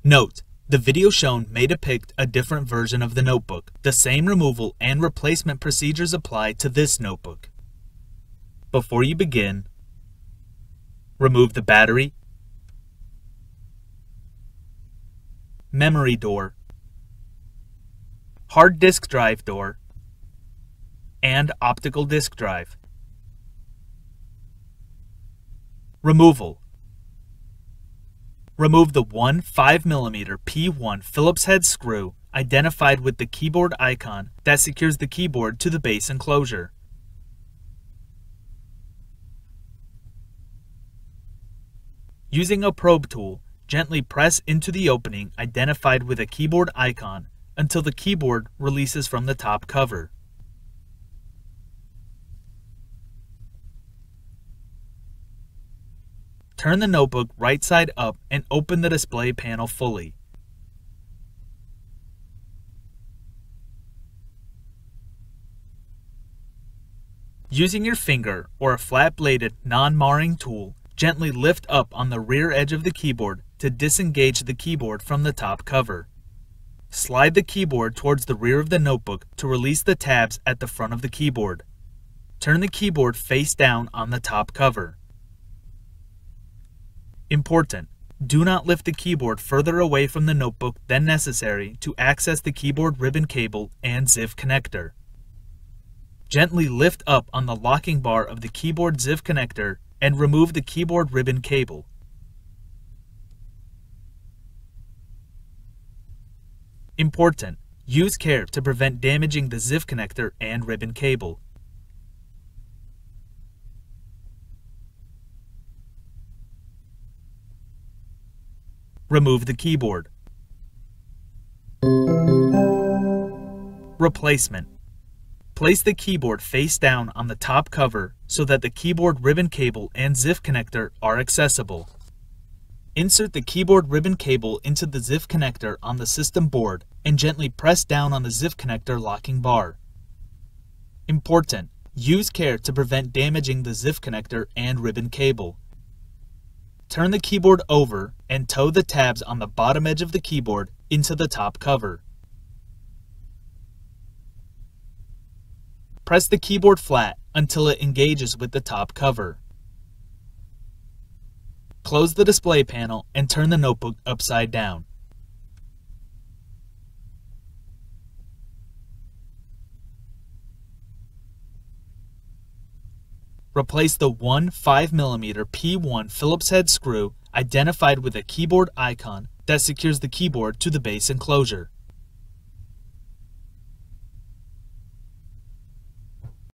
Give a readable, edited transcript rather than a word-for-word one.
Note: the video shown may depict a different version of the notebook. The same removal and replacement procedures apply to this notebook. Before you begin, remove the battery, memory door, hard disk drive door, and optical disk drive. Removal. Remove the one 5mm P1 Phillips head screw identified with the keyboard icon that secures the keyboard to the base enclosure. Using a probe tool, gently press into the opening identified with a keyboard icon until the keyboard releases from the top cover. Turn the notebook right side up and open the display panel fully. Using your finger or a flat-bladed, non-marring tool, gently lift up on the rear edge of the keyboard to disengage the keyboard from the top cover. Slide the keyboard towards the rear of the notebook to release the tabs at the front of the keyboard. Turn the keyboard face down on the top cover. Important: do not lift the keyboard further away from the notebook than necessary to access the keyboard ribbon cable and ZIF connector. Gently lift up on the locking bar of the keyboard ZIF connector and remove the keyboard ribbon cable. Important: use care to prevent damaging the ZIF connector and ribbon cable. Remove the keyboard. Replacement. Place the keyboard face down on the top cover so that the keyboard ribbon cable and ZIF connector are accessible. Insert the keyboard ribbon cable into the ZIF connector on the system board and gently press down on the ZIF connector locking bar. Important: use care to prevent damaging the ZIF connector and ribbon cable. Turn the keyboard over and tow the tabs on the bottom edge of the keyboard into the top cover. Press the keyboard flat until it engages with the top cover. Close the display panel and turn the notebook upside down. Replace the one 5mm P1 Phillips head screw identified with a keyboard icon that secures the keyboard to the base enclosure.